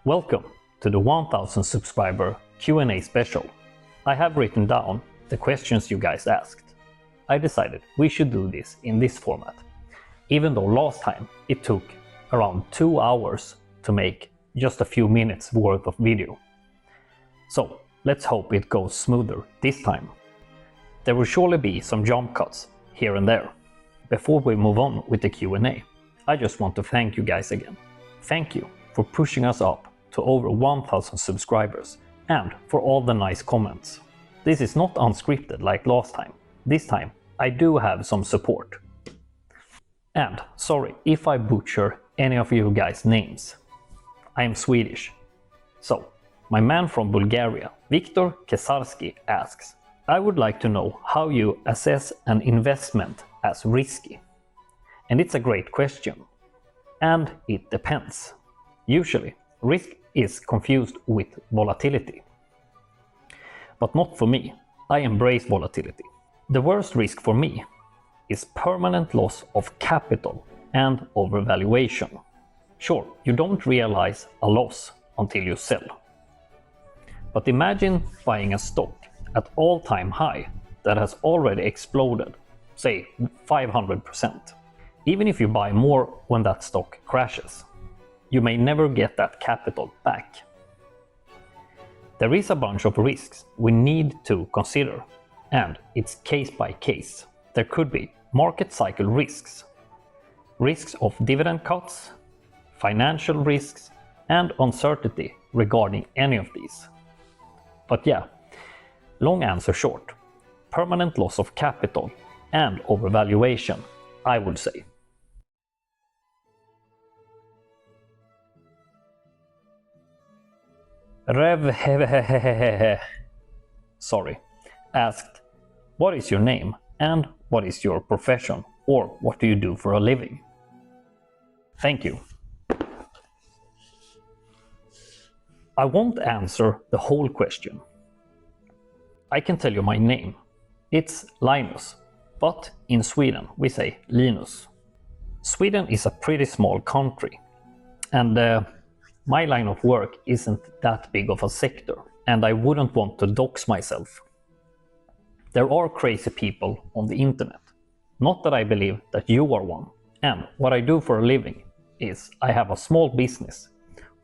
Welcome to the 1000 subscriber Q&A special. I have written down the questions you guys asked. I decided we should do this in this format, even though last time it took around 2 hours to make just a few minutes worth of video. So let's hope it goes smoother this time. There will surely be some jump cuts here and there. Before we move on with the Q&A, I just want to thank you guys again. Thank you for pushing us up to over 1000 subscribers and for all the nice comments. This is not unscripted like last time. This time I do have some support. And sorry if I butcher any of you guys' names. I am Swedish. So, my man from Bulgaria, Viktor Kesarski, asks, I would like to know how you assess an investment as risky. And it's a great question. And it depends. Usually, risk is confused with volatility. But not for me. I embrace volatility. The worst risk for me is permanent loss of capital and overvaluation. Sure, you don't realize a loss until you sell. But imagine buying a stock at all-time high that has already exploded, say 500%. Even if you buy more when that stock crashes, you may never get that capital back. There is a bunch of risks we need to consider, and it's case by case. There could be market cycle risks, risks of dividend cuts, financial risks, and uncertainty regarding any of these. But yeah, long answer short, permanent loss of capital and overvaluation, I would say. Sorry, asked, what is your name and what is your profession, or what do you do for a living? Thank you. I won't answer the whole question. I can tell you my name. It's Linus, but in Sweden we say Linus. Sweden is a pretty small country, and my line of work isn't that big of a sector, and I wouldn't want to dox myself. There are crazy people on the internet. Not that I believe that you are one. And what I do for a living is I have a small business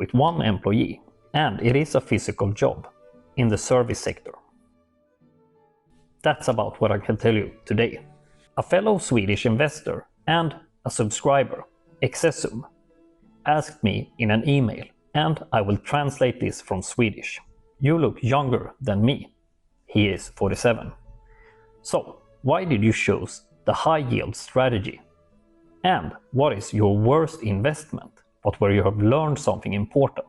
with one employee, and it is a physical job in the service sector. That's about what I can tell you today. A fellow Swedish investor and a subscriber, Excessum, asked me in an email, and I will translate this from Swedish. You look younger than me. He is 47. So, why did you choose the high yield strategy? And what is your worst investment, but where you have learned something important?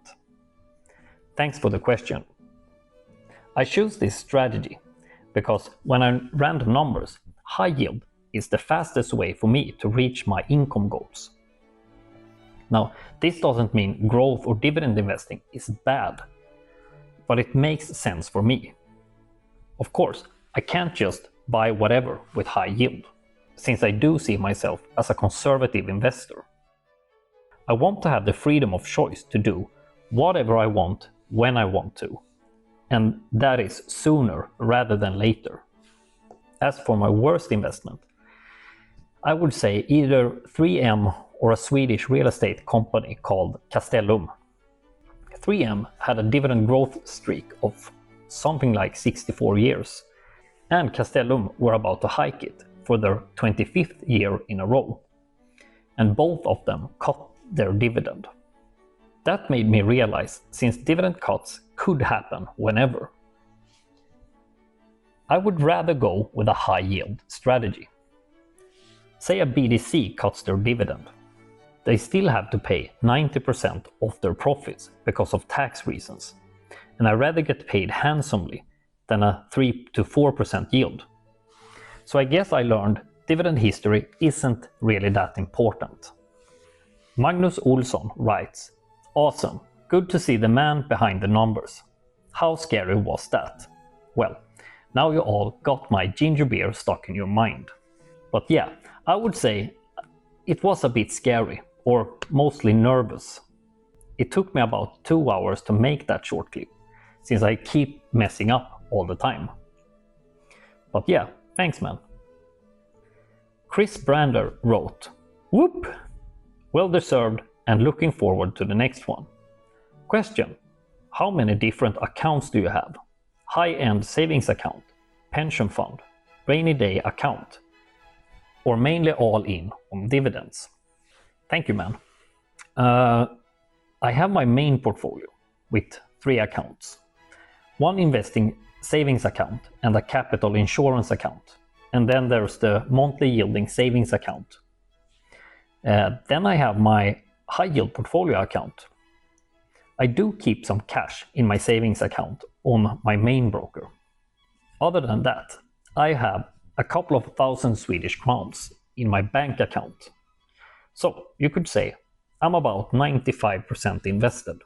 Thanks for the question. I choose this strategy because when I ran the numbers, high yield is the fastest way for me to reach my income goals. Now, this doesn't mean growth or dividend investing is bad, but it makes sense for me. Of course, I can't just buy whatever with high yield, since I do see myself as a conservative investor. I want to have the freedom of choice to do whatever I want when I want to, and that is sooner rather than later. As for my worst investment, I would say either 3M or a Swedish real estate company called Castellum. 3M had a dividend growth streak of something like 64 years, and Castellum were about to hike it for their 25th year in a row, and both of them cut their dividend. That made me realize, since dividend cuts could happen whenever, I would rather go with a high yield strategy. Say a BDC cuts their dividend. They still have to pay 90% of their profits because of tax reasons, and I'd rather get paid handsomely than a 3 to 4% yield. So I guess I learned dividend history isn't really that important. Magnus Olsson writes, awesome, good to see the man behind the numbers. How scary was that? Well, now you all got my ginger beer stuck in your mind. But yeah, I would say it was a bit scary, or mostly nervous. It took me about 2 hours to make that short clip, since I keep messing up all the time. But yeah, thanks man. Chris Brander wrote, "Whoop! Well deserved and looking forward to the next one. Question: how many different accounts do you have? High-end savings account, pension fund, rainy day account, or mainly all in on dividends?" Thank you, man. I have my main portfolio with 3 accounts. One investing savings account and a capital insurance account. And then there's the monthly yielding savings account. Then I have my high yield portfolio account. I do keep some cash in my savings account on my main broker. Other than that, I have a couple of thousand Swedish crowns in my bank account. So you could say I'm about 95% invested.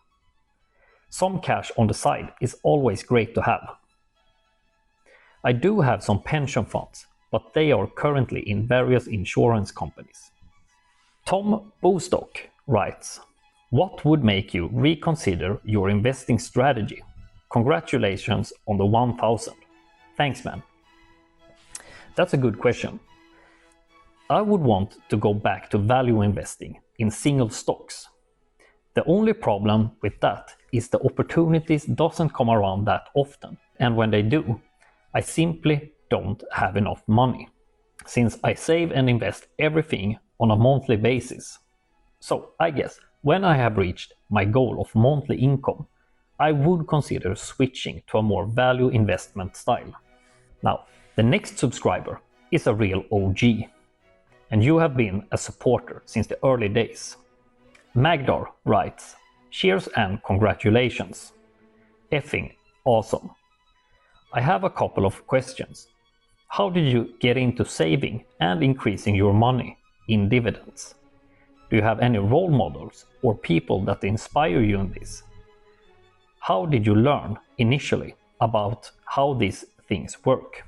Some cash on the side is always great to have. I do have some pension funds, but they are currently in various insurance companies. Tom Bostock writes, "What would make you reconsider your investing strategy? Congratulations on the 1000. Thanks, man." That's a good question. I would want to go back to value investing in single stocks. The only problem with that is the opportunities doesn't come around that often, and when they do, I simply don't have enough money, since I save and invest everything on a monthly basis. So I guess when I have reached my goal of monthly income, I would consider switching to a more value investment style. Now, the next subscriber is a real OG, and you have been a supporter since the early days. Magdar writes, "Cheers and congratulations. Effing awesome. I have a couple of questions. How did you get into saving and increasing your money in dividends? Do you have any role models or people that inspire you in this? How did you learn initially about how these things work?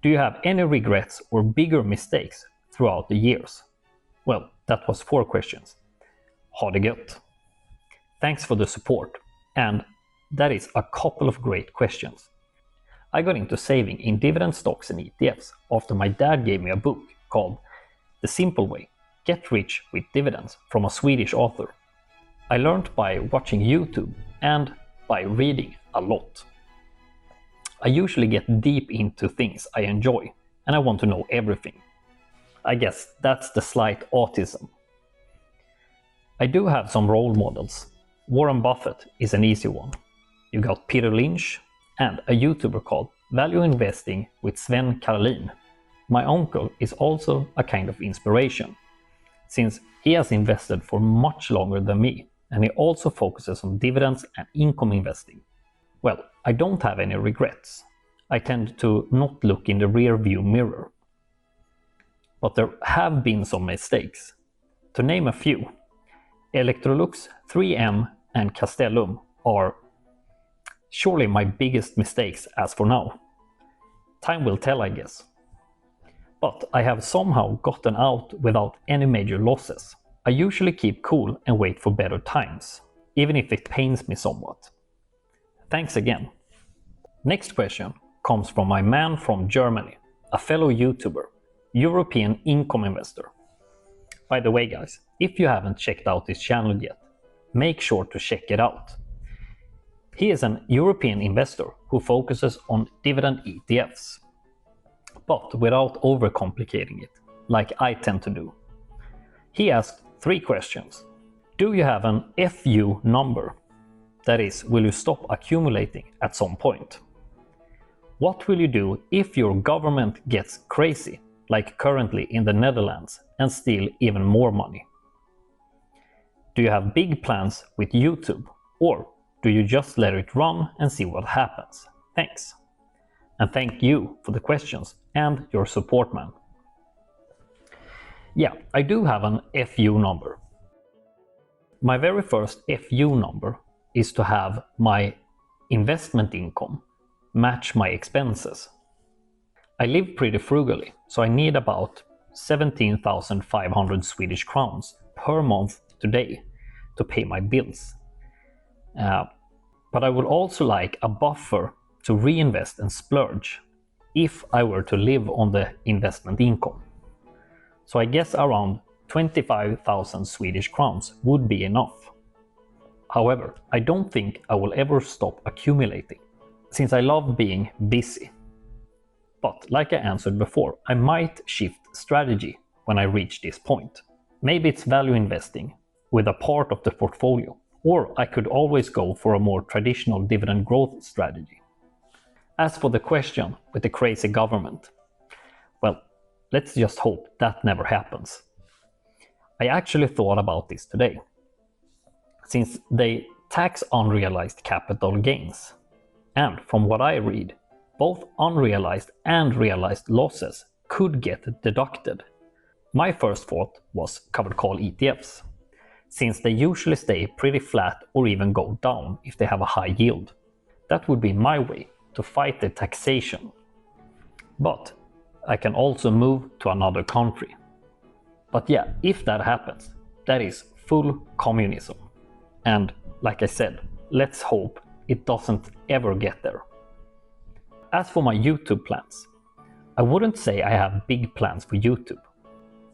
Do you have any regrets or bigger mistakes throughout the years?" Well, that was 4 questions. Ha det gött. Thanks for the support, and that is a couple of great questions. I got into saving in dividend stocks and ETFs after my dad gave me a book called The Simple Way: Get Rich with Dividends from a Swedish author. I learned by watching YouTube and by reading a lot. I usually get deep into things I enjoy, and I want to know everything. I guess that's the slight autism. I do have some role models. Warren Buffett is an easy one. You got Peter Lynch and a YouTuber called Value Investing with Sven Karlin. My uncle is also a kind of inspiration, since he has invested for much longer than me, and he also focuses on dividends and income investing. Well, I don't have any regrets. I tend to not look in the rear view mirror. But there have been some mistakes. To name a few, Electrolux, 3M and Castellum are surely my biggest mistakes as for now. Time will tell, I guess. But I have somehow gotten out without any major losses. I usually keep cool and wait for better times, even if it pains me somewhat. Thanks again. Next question comes from my man from Germany, a fellow YouTuber, European income investor. By the way guys, if you haven't checked out his channel yet, make sure to check it out. He is an European investor who focuses on dividend ETFs, but without overcomplicating it, like I tend to do. He asked 3 questions. Do you have an FU number? That is, will you stop accumulating at some point? What will you do if your government gets crazy, like currently in the Netherlands, and steal even more money? Do you have big plans with YouTube, or do you just let it run and see what happens? Thanks. And thank you for the questions and your support, man. Yeah, I do have an FU number. My very first FU number is to have my investment income match my expenses. I live pretty frugally, so I need about 17,500 Swedish crowns per month today to pay my bills. But I would also like a buffer to reinvest and splurge if I were to live on the investment income. So I guess around 25,000 Swedish crowns would be enough. However, I don't think I will ever stop accumulating, since I love being busy. But like I answered before, I might shift strategy when I reach this point. Maybe it's value investing with a part of the portfolio, or I could always go for a more traditional dividend growth strategy. As for the question with the crazy government, well, let's just hope that never happens. I actually thought about this today. Since they tax unrealized capital gains, and from what I read, both unrealized and realized losses could get deducted. My first thought was covered call ETFs, since they usually stay pretty flat or even go down if they have a high yield. That would be my way to fight the taxation. But I can also move to another country. But yeah, if that happens, that is full communism. And like I said, let's hope it doesn't ever get there. As for my YouTube plans, I wouldn't say I have big plans for YouTube.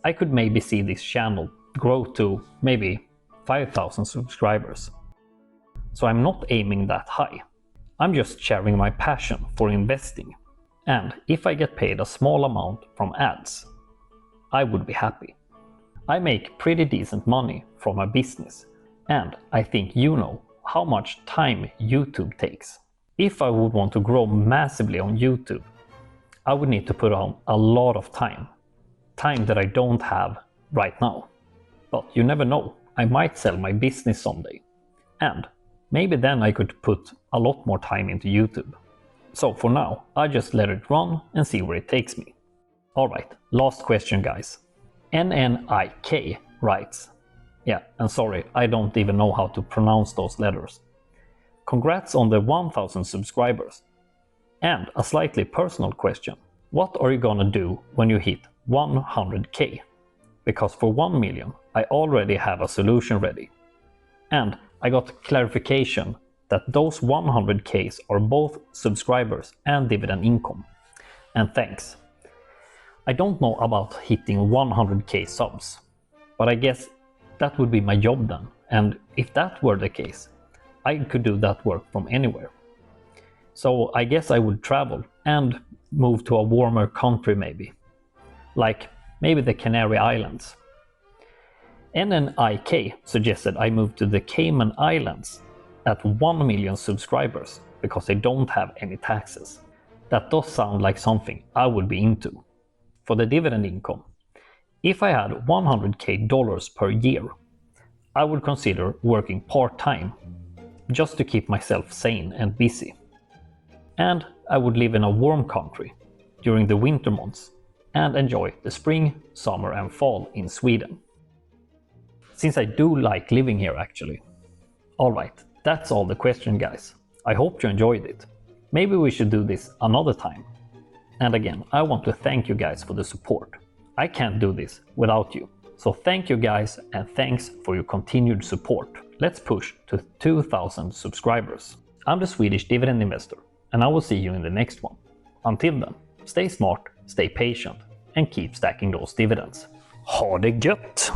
I could maybe see this channel grow to maybe 5,000 subscribers. So I'm not aiming that high. I'm just sharing my passion for investing. And if I get paid a small amount from ads, I would be happy. I make pretty decent money from my business, and I think you know how much time YouTube takes. If I would want to grow massively on YouTube, I would need to put on a lot of time that I don't have right now. But you never know, I might sell my business someday, and maybe then I could put a lot more time into YouTube. So for now, I just let it run and see where it takes me. Alright, last question guys. NNIK writes, yeah, and sorry, I don't even know how to pronounce those letters. Congrats on the 1000 subscribers. And a slightly personal question. What are you gonna do when you hit 100k? Because for 1 million, I already have a solution ready. And I got clarification that those 100ks are both subscribers and dividend income. And thanks. I don't know about hitting 100k subs, but I guess that would be my job then. And if that were the case, I could do that work from anywhere. So I guess I would travel and move to a warmer country maybe. Like maybe the Canary Islands. NNIK suggested I move to the Cayman Islands at 1 million subscribers because they don't have any taxes. That does sound like something I would be into. For the dividend income, if I had $100k per year, I would consider working part-time just to keep myself sane and busy. And I would live in a warm country during the winter months and enjoy the spring, summer and fall in Sweden. Since I do like living here actually. Alright, that's all the question guys. I hope you enjoyed it. Maybe we should do this another time. And again, I want to thank you guys for the support. I can't do this without you. So thank you guys and thanks for your continued support. Let's push to 2,000 subscribers. I'm the Swedish Dividend Investor and I will see you in the next one. Until then, stay smart, stay patient and keep stacking those dividends. Ha det gött!